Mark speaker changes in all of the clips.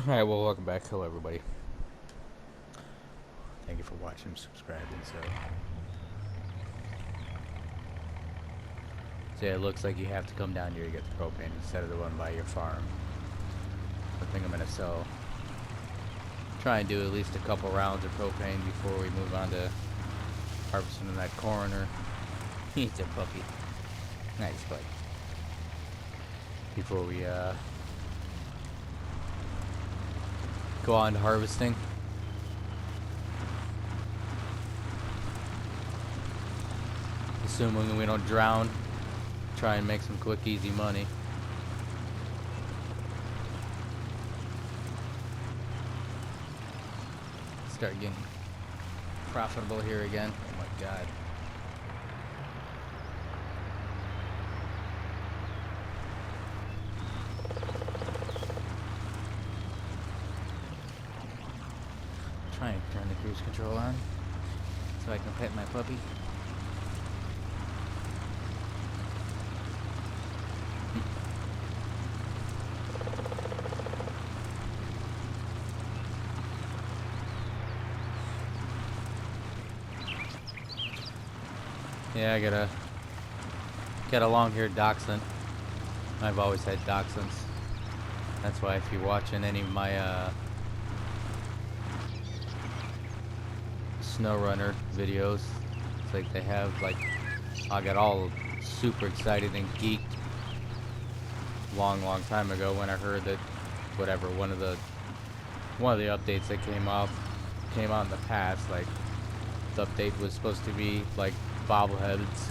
Speaker 1: Alright, well, welcome back. Hello, everybody. Thank you for watching and subscribing. So yeah, it looks like you have to come down here to get the propane instead of the one by your farm. I think I'm going to sell. Try and do at least a couple rounds of propane before we move on to harvesting that corn. Or he's a puppy. Nice puppy. Before we go on to harvesting. Assuming we don't drown, try and make some quick, easy money. Start getting profitable here again. Oh my god. Try and turn the cruise control on so I can pet my puppy. Yeah, I got a long-haired dachshund. I've always had dachshunds. That's why if you're watching any of my snow runner videos, it's like they have like I got all super excited and geeked long time ago when I heard that whatever one of the updates that came out in the past, like the update was supposed to be like bobbleheads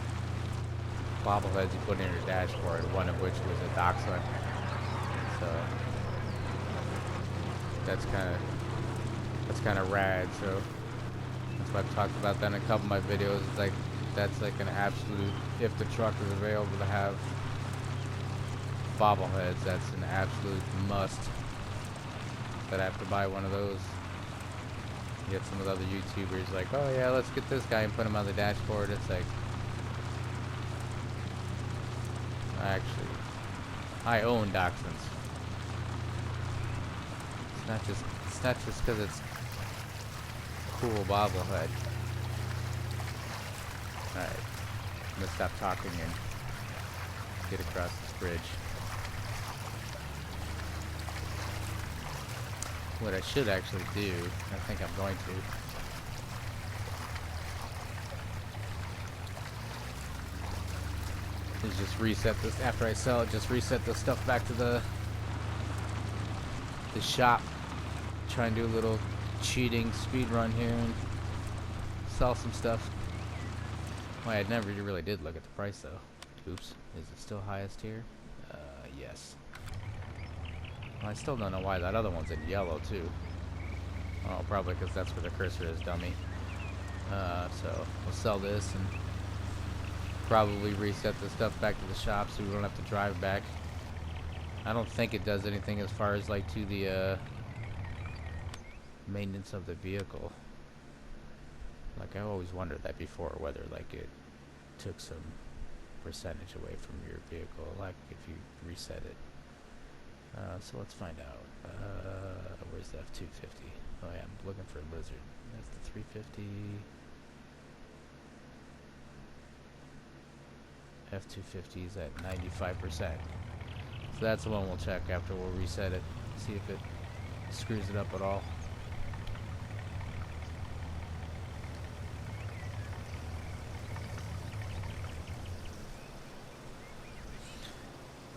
Speaker 1: you put in your dashboard, one of which was a dachshund. So that's kind of rad. So that's why I've talked about that in a couple of my videos. It's like that's like an absolute, if the truck is available to have bobbleheads, that's an absolute must. That I have to buy one of those. You get some of the other YouTubers like, oh yeah, let's get this guy and put him on the dashboard. It's like, actually, I own dachshunds. It's not just because it's cool bobblehead. Alright, I'm gonna stop talking and get across this bridge. What I should actually do, I think I'm going to, is just reset this, after I sell it, just reset the stuff back to the shop. Try and do a little cheating speed run here and sell some stuff. Well, I never really did look at the price though. Oops. Is it still highest here? Yes. Well, I still don't know why that other one's in yellow too. Oh, probably because that's where the cursor is, dummy. So we'll sell this and probably reset the stuff back to the shop so we don't have to drive back. I don't think it does anything as far as like to the maintenance of the vehicle. Like I always wondered that before, whether like it took some percentage away from your vehicle, like if you reset it. So let's find out. Where's the F250? Oh yeah, I'm looking for a Lizard. That's the 350. F250 is at 95%. So that's the one we'll check after we'll reset it. See if it screws it up at all.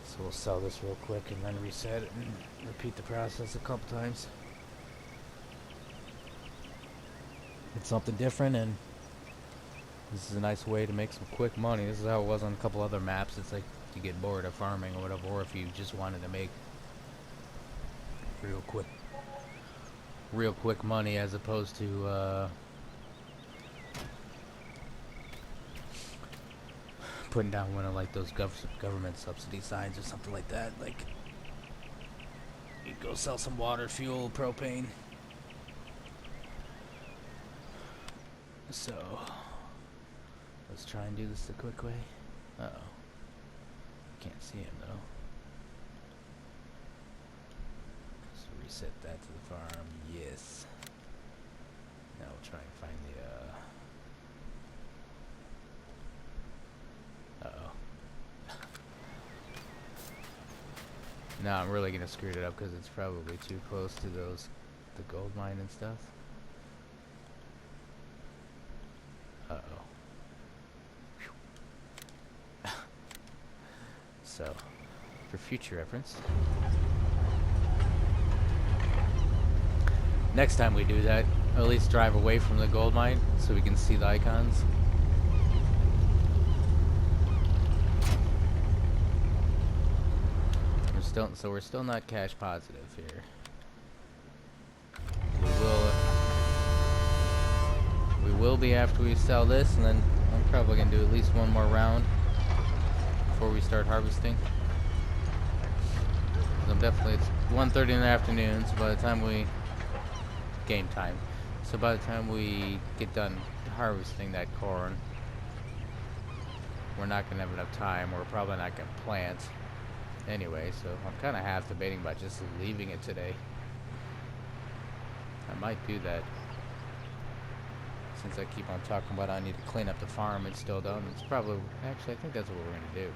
Speaker 1: So we'll sell this real quick and then reset it and repeat the process a couple times. It's something different, and this is a nice way to make some quick money. This is how it was on a couple other maps. It's like you get bored of farming or whatever, or if you just wanted to make real quick money as opposed to putting down one of like those government subsidy signs or something like that. Like you go sell some water, fuel, propane. So let's try and do this the quick way. Uh oh, can't see him though. set that to the farm. Yes. Now we'll try and find the uh-oh. Now I'm really gonna screw it up because it's probably too close to the gold mine and stuff. Uh-oh. So, for future reference, next time we do that, at least drive away from the gold mine so we can see the icons. We're still not cash positive here. We will be after we sell this, and then I'm probably gonna do at least one more round before we start harvesting. I'm definitely, it's 1:30 in the afternoon, so by the time we game time, so by the time we get done harvesting that corn, we're not gonna have enough time. We're probably not gonna plant anyway, so I'm kind of half debating about just leaving it today. I might do that since I keep on talking about I need to clean up the farm and still don't. It's probably, actually I think that's what we're gonna do.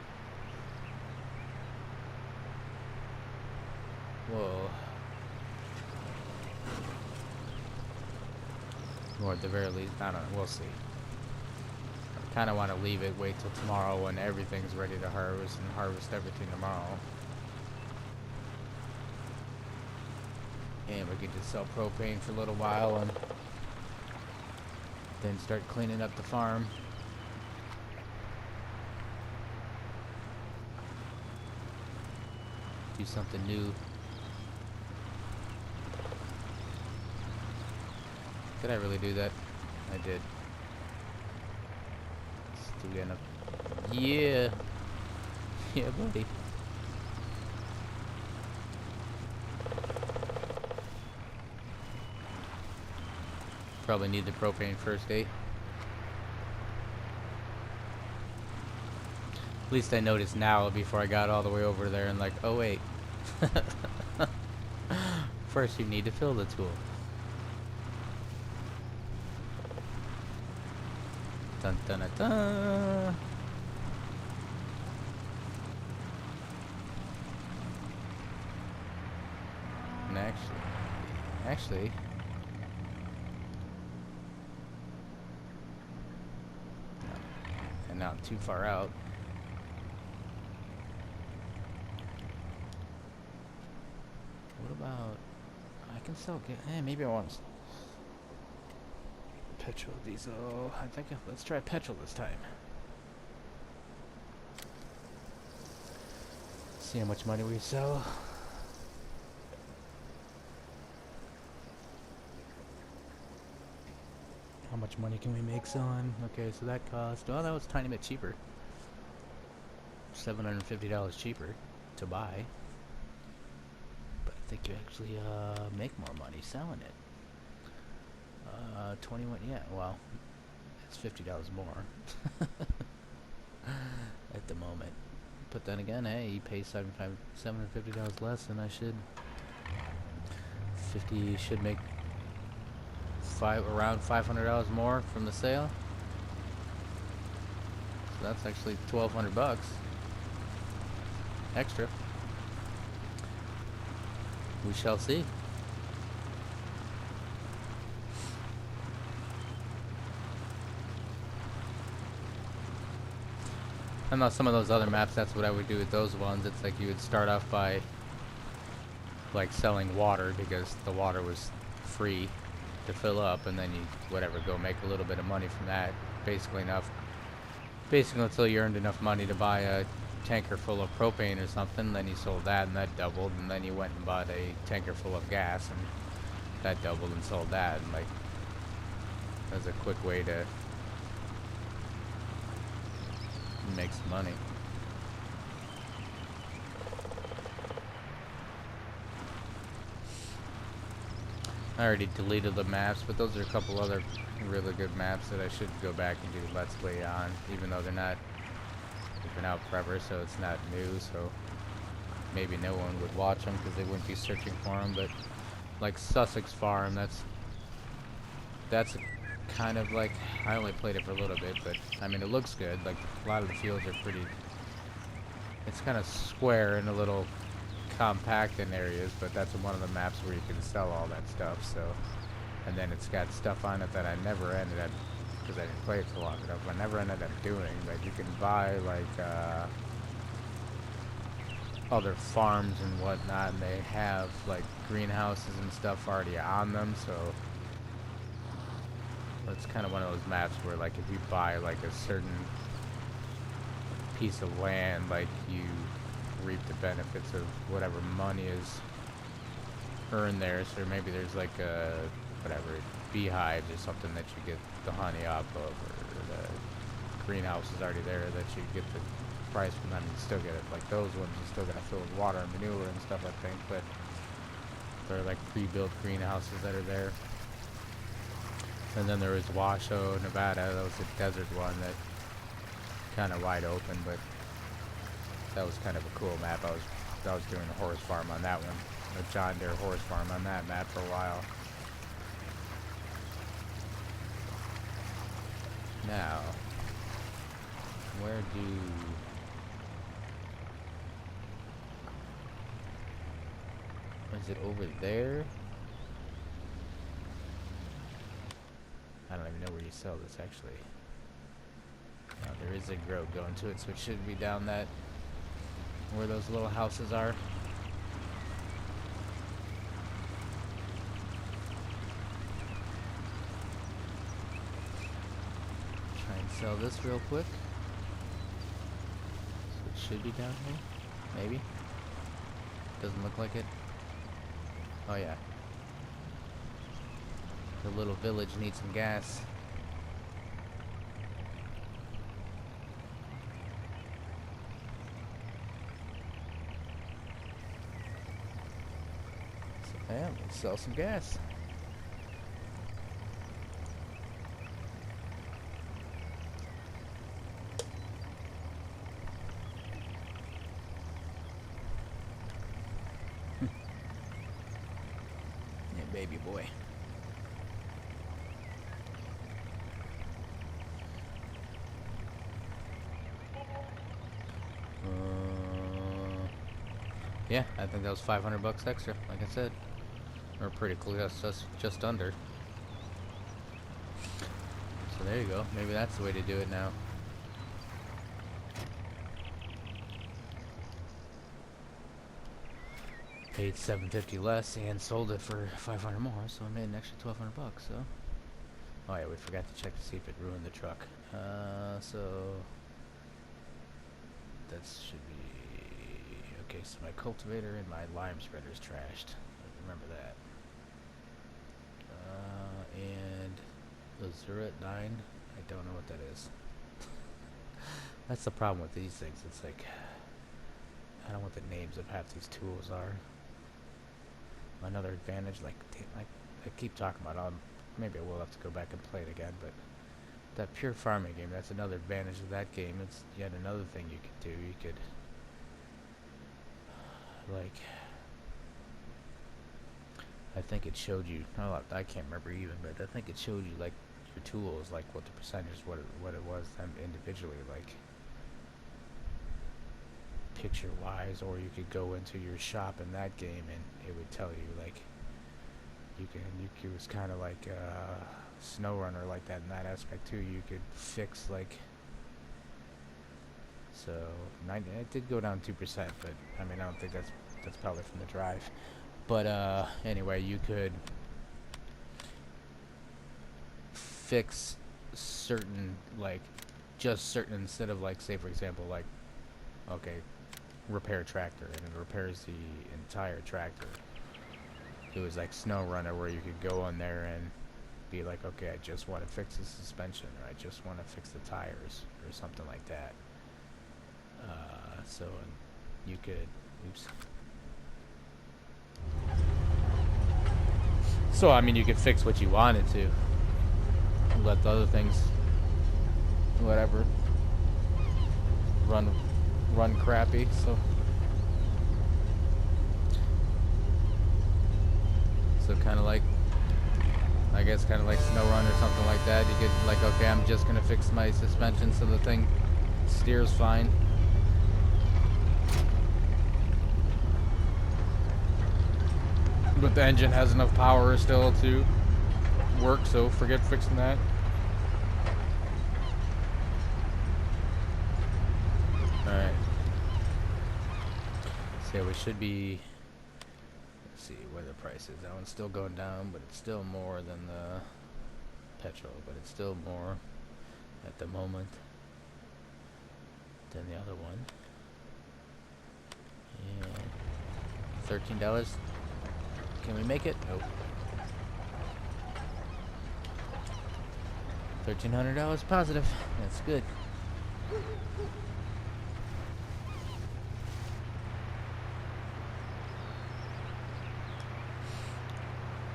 Speaker 1: Whoa. Or at the very least, I don't know, we'll see. I kind of want to leave it, wait till tomorrow when everything's ready to harvest, and harvest everything tomorrow. And we could just sell propane for a little while and then start cleaning up the farm. Do something new. Did I really do that? I did. Still getting up. Yeah. Yeah, buddy. Probably need the propane first, eh? At least I noticed now before I got all the way over there and like, oh wait. First you need to fill the tool. Dun dun dun dun. And actually, and now I'm too far out. What about? I can still get. Maybe I want. Petrol, diesel. I think let's try petrol this time. See how much money we sell. How much money can we make selling? Okay, so that cost. Well, that was a tiny bit cheaper. $750 cheaper to buy. But I think you actually make more money selling it. 21, yeah, well, it's $50 more at the moment. But then again, hey, you pay $750 less than I should. 50 should make around $500 more from the sale. So that's actually $1,200 extra. We shall see. I know some of those other maps, that's what I would do with those ones. It's like you would start off by like selling water because the water was free to fill up, and then you go make a little bit of money from that. Basically until you earned enough money to buy a tanker full of propane or something. Then you sold that and that doubled, and then you went and bought a tanker full of gas and that doubled and sold that, and like that's a quick way to make some money. I already deleted the maps, but those are a couple other really good maps that I should go back and do Let's Play on, even though they're not out forever, so it's not new, so maybe no one would watch them because they wouldn't be searching for them, but like Sussex Farm. That's kind of like, I only played it for a little bit, but I mean it looks good. Like a lot of the fields are pretty. It's kind of square and a little compact in areas, but that's one of the maps where you can sell all that stuff. So, and then it's got stuff on it that I never ended up, because I didn't play it for long enough, I never ended up doing. But you can buy like other farms and whatnot, and they have like greenhouses and stuff already on them. So it's kind of one of those maps where like if you buy like a certain piece of land, like you reap the benefits of whatever money is earned there. So maybe there's like a whatever beehives or something that you get the honey off of, or the greenhouse is already there that you get the price from. I mean, you still get it like those ones, you still gotta fill with water and manure and stuff, I think, but they're like pre-built greenhouses that are there. And then there was Washoe, Nevada. That was a desert one that kind of wide open, but that was kind of a cool map. I was doing a horse farm on that one, a John Deere horse farm on that map for a while. Now, where is it over there? I don't even know where you sell this actually. Now, there is a road going to it, so it should be down that where those little houses are. Try and sell this real quick. So it should be down here, maybe. Doesn't look like it. Oh yeah. The little village needs some gas. So yeah, let's sell some gas. Yeah, baby boy. Yeah, I think that was $500 extra, like I said. Or pretty close, just under. So there you go. Maybe that's the way to do it now. Paid $750 less and sold it for $500 more, so I made an extra $1,200. So, oh yeah, we forgot to check to see if it ruined the truck. So that should be. Okay, so my cultivator and my lime spreader is trashed. Remember that. And the Zura 9, I don't know what that is. That's the problem with these things. It's like, I don't know what the names of half these tools are. Another advantage, like I keep talking about, maybe I will have to go back and play it again, but that pure farming game, that's another advantage of that game. It's yet another thing you could do. You could, like, I think it showed you, I can't remember even, but I think it showed you like your tools, like what the percentage, what it was them individually, like picture wise, or you could go into your shop in that game and it would tell you like it was kind of like SnowRunner like that in that aspect too. You could fix like, so 90, it did go down 2%, but I mean I don't think that's probably from the drive. But anyway, you could fix certain, like, just certain, instead of like, say for example, like, okay, repair tractor, and it repairs the entire tractor. It was like SnowRunner, where you could go on there and be like, okay, I just want to fix the suspension, or I just want to fix the tires, or something like that. So you could, oops. So I mean, you could fix what you wanted to. Let the other things, whatever, run crappy. So guess kind of like snow run or something like that. You could like, okay, I'm just gonna fix my suspension so the thing steers fine. But the engine has enough power still to work, so forget fixing that. Alright. So yeah, we should be... Let's see where the price is. That one's still going down, but it's still more than the petrol. But it's still more at the moment than the other one. And $13. Can we make it? Nope. $1,300 positive. That's good.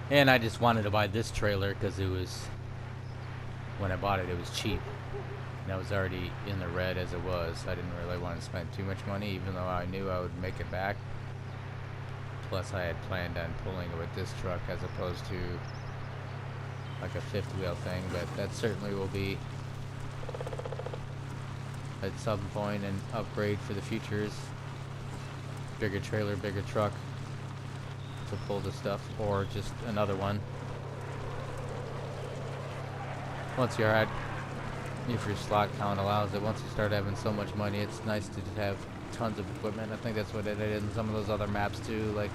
Speaker 1: And I just wanted to buy this trailer because it was, when I bought it, it was cheap. And I was already in the red as it was. I didn't really want to spend too much money, even though I knew I would make it back. Plus, I had planned on pulling it with this truck as opposed to like a fifth wheel thing. But that certainly will be at some point an upgrade for the futures. Bigger trailer, bigger truck to pull the stuff, or just another one. Once you're at, if your slot count allows it, once you start having so much money, it's nice to just have tons of equipment. I think that's what it did in some of those other maps too. Like,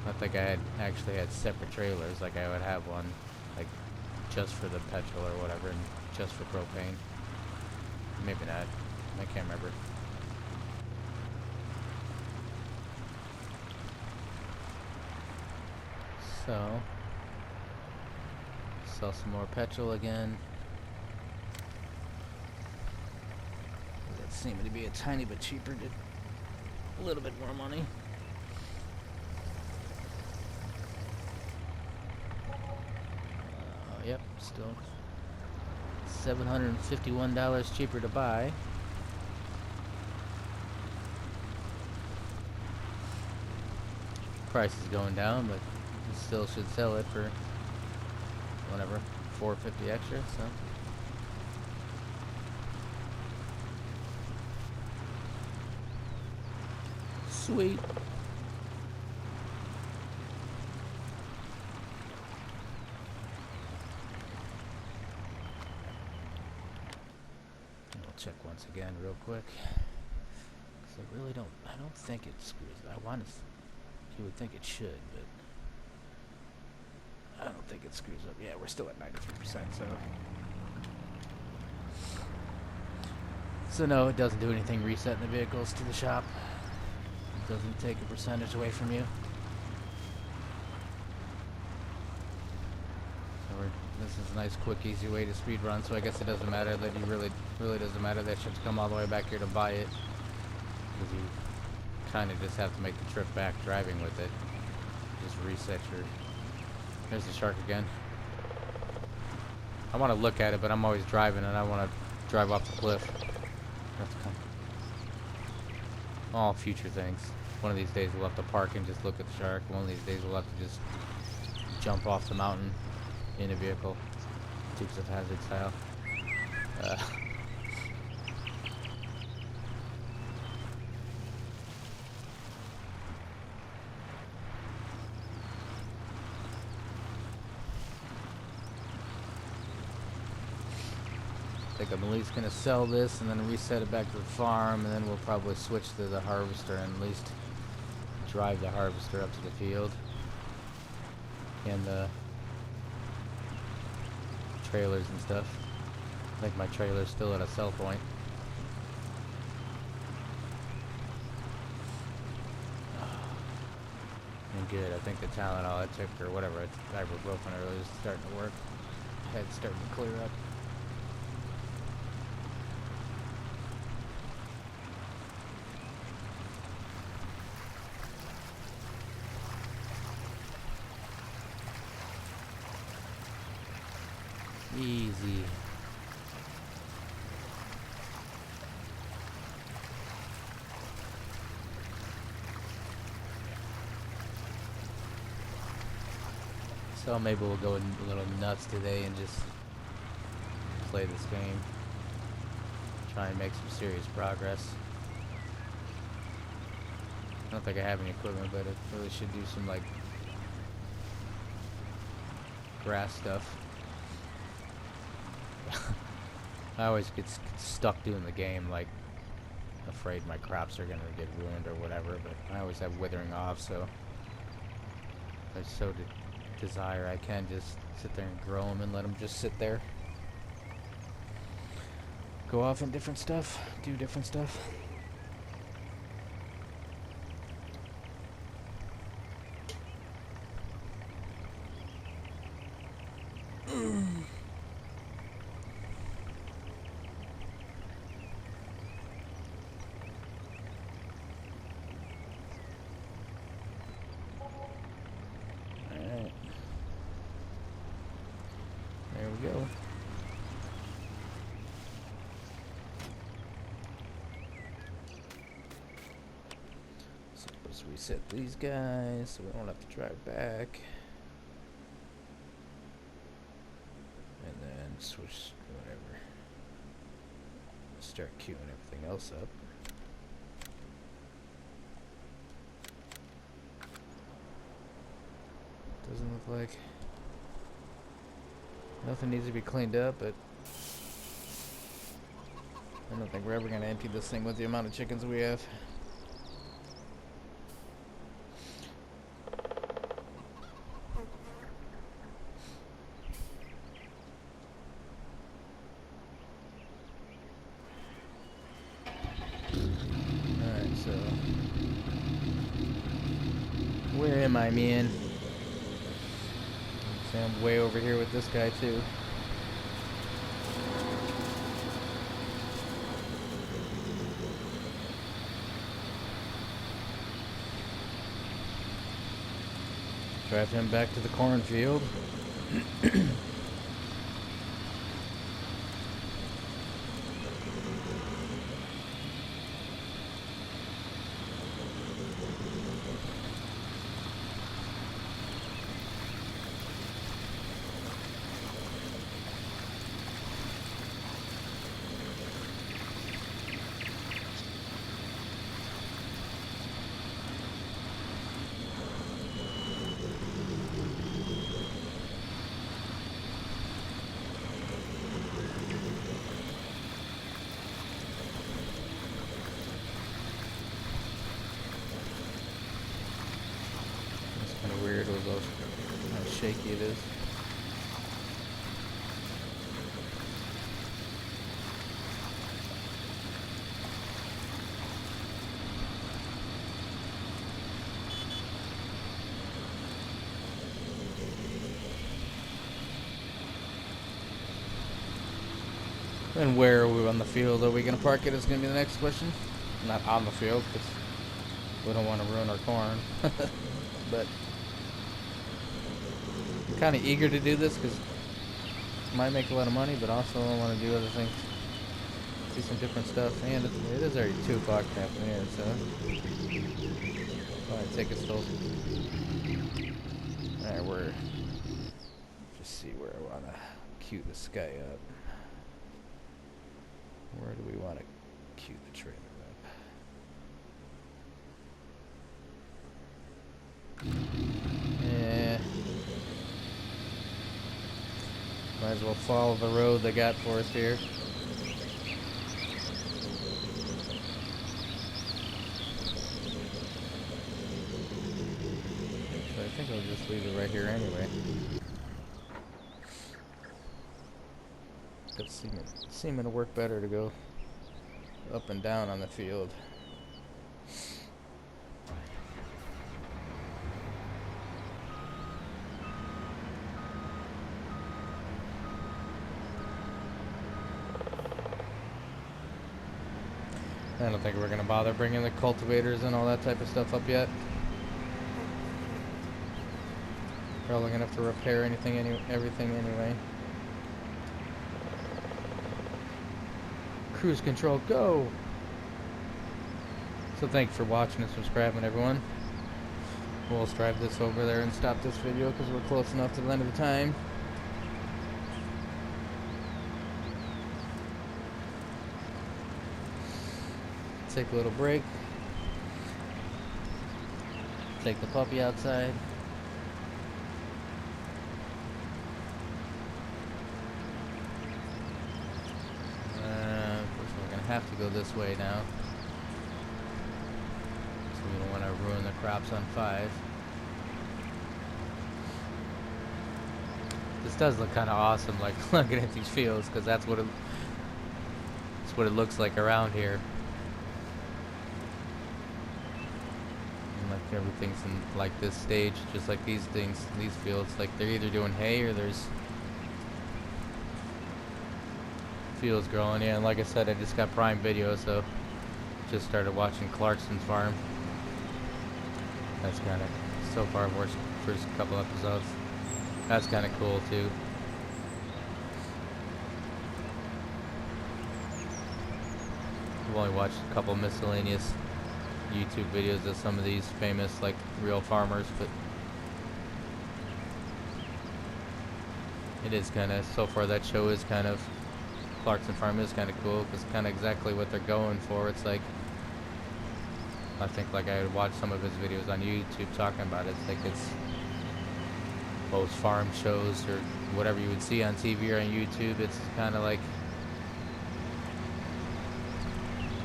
Speaker 1: I think I actually had separate trailers. Like, I would have one like just for the petrol or whatever, and just for propane. Maybe not. I can't remember. So, sell some more petrol again. That seemed to be a tiny bit cheaper, did a little bit more money. Yep, still $751 cheaper to buy. Price is going down, but you still should sell it for whatever, $450 extra. So sweet. We'll check once again real quick. 'Cause I really don't think it screws. You would think it should, but I don't think it screws up. Yeah, we're still at 93%, so no, it doesn't do anything resetting the vehicles to the shop. It doesn't take a percentage away from you. So this is a nice, quick, easy way to speed run. So I guess it doesn't matter that you really doesn't matter that you have to come all the way back here to buy it, because you kind of just have to make the trip back driving with it. Just reset your... There's the shark again. I want to look at it, but I'm always driving and I want to drive off the cliff. All future things. One of these days we'll have to park and just look at the shark. One of these days we'll have to just jump off the mountain in a vehicle. Dukes of Hazzard style. I think I'm at least going to sell this and then reset it back to the farm, and then we'll probably switch to the harvester and at least drive the harvester up to the field. And the trailers and stuff. I think my trailer's still at a sell point. And good, I think the Tylenol I took, or whatever, ibuprofen earlier is starting to work. Head's starting to clear up. Easy. So maybe we'll go a little nuts today and just play this game. Try and make some serious progress. I don't think I have any equipment, but I really should do some like grass stuff. I always get stuck doing the game, like afraid my crops are gonna get ruined or whatever, but I always have withering off, so if I so desire, I can just sit there and grow them and let them just sit there. Go off in different stuff, do different stuff. There we go. So let's reset these guys so we don't have to drive back. And then switch whatever. Start queuing everything else up. Doesn't look like nothing needs to be cleaned up, but I don't think we're ever going to empty this thing with the amount of chickens we have. Alright, so where am I, man? I'm way over here with this guy too. Drive him back to the cornfield. Weird with those, how shaky it is. And where are we on the field? Are we going to park it is going to be the next question. Not on the field, because we don't want to ruin our corn. But I'm kind of eager to do this because it might make a lot of money, but also I want to do other things, see some different stuff. And it is already 2 o'clock in the afternoon, so probably take it slow. Alright, we're just see where I want to queue this guy up. Where do we want to queue the trailer up? Yeah. Might as well follow the road they got for us here. So I think I'll just leave it right here anyway. It's seeming to work better to go up and down on the field. I don't think we're going to bother bringing the cultivators and all that type of stuff up yet. Probably going to have to repair everything anyway. Cruise control, go! So thanks for watching and subscribing, everyone. We'll drive this over there and stop this video because we're close enough to the end of the time. Take a little break. Take the puppy outside. We're gonna have to go this way now. So we don't want to ruin the crops on 5. This does look kind of awesome, like looking at these fields, because that's what it looks like around here. And like everything's in like this stage, just like these things, these fields, like they're either doing hay or there's fields growing. Yeah, and like I said, I just got Prime Video, so just started watching Clarkson's farm. That's kind of, so far I've watched the first couple episodes. That's kind of cool too. I've only watched a couple miscellaneous YouTube videos of some of these famous, like, real farmers, but it is kind of, so far that show is kind of, Clarkson Farm is kind of cool, because kind of exactly what they're going for. It's like, I think like I would watch some of his videos on YouTube talking about it. It's like it's most farm shows or whatever you would see on TV or on YouTube. It's kind of like,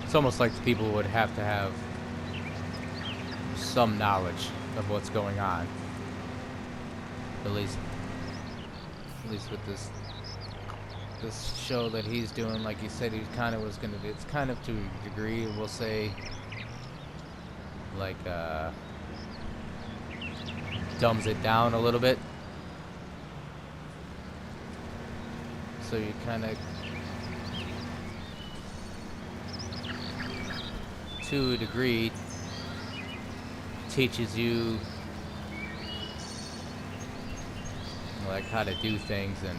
Speaker 1: it's almost like the people would have to have some knowledge of what's going on. At least with this show that he's doing, like he said he kind of was gonna do. It's kind of to a degree, we'll say, like dumbs it down a little bit. So you kind of, to a degree, teaches you like how to do things and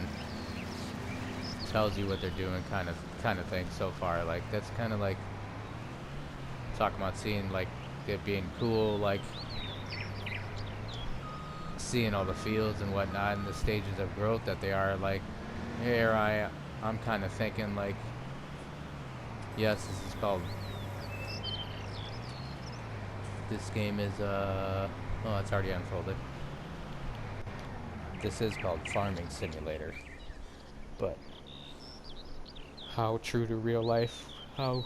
Speaker 1: tells you what they're doing, kind of thing. So far, like that's kind of like talking about seeing like it being cool, like seeing all the fields and whatnot and the stages of growth that they are. Like here I'm kind of thinking like, yes, this is called, this game is oh, it's already unfolded. This is called Farming Simulator, but how true to real life, how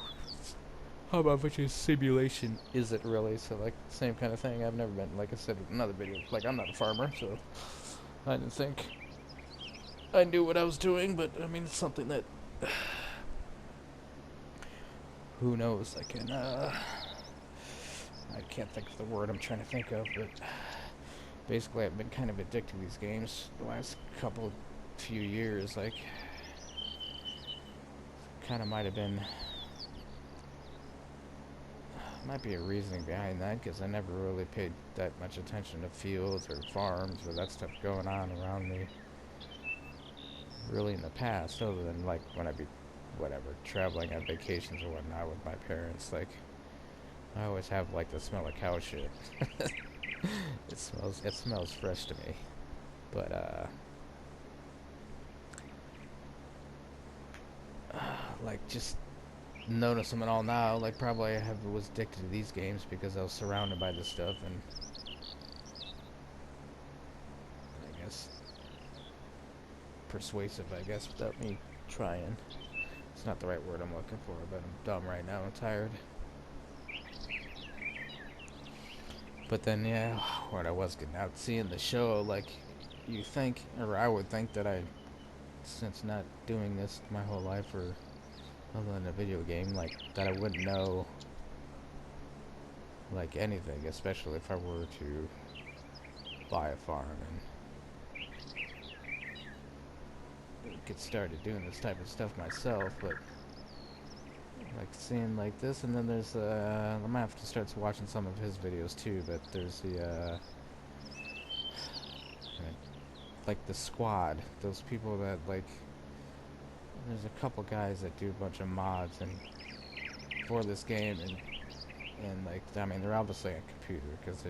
Speaker 1: much is simulation is it really? So like same kind of thing. I've never been, like I said in another video, like I'm not a farmer, so I didn't think I knew what I was doing, but I mean it's something that who knows. I can't think of the word I'm trying to think of, but basically I've been kind of addicted to these games the last few years. Like kind of might be a reasoning behind that, because I never really paid that much attention to fields or farms or that stuff going on around me really in the past, other than like when I'd be traveling on vacations or whatnot with my parents. Like I always have like the smell of cow shit. it smells fresh to me. But like just notice them and all now. Like probably I was addicted to these games because I was surrounded by this stuff, and I guess persuasive, I guess, without me trying. It's not the right word I'm looking for, but I'm dumb right now. I'm tired. But then, yeah, what I was getting out, seeing the show, like, you think, or I would think that since not doing this my whole life, or other than a video game, like, that I wouldn't know, like, anything, especially if I were to buy a farm and get started doing this type of stuff myself. But like seeing like this, and then there's I'm gonna have to start watching some of his videos too, but there's the like the squad, those people that like, there's a couple guys that do a bunch of mods and for this game, and like, I mean, they're obviously a computer because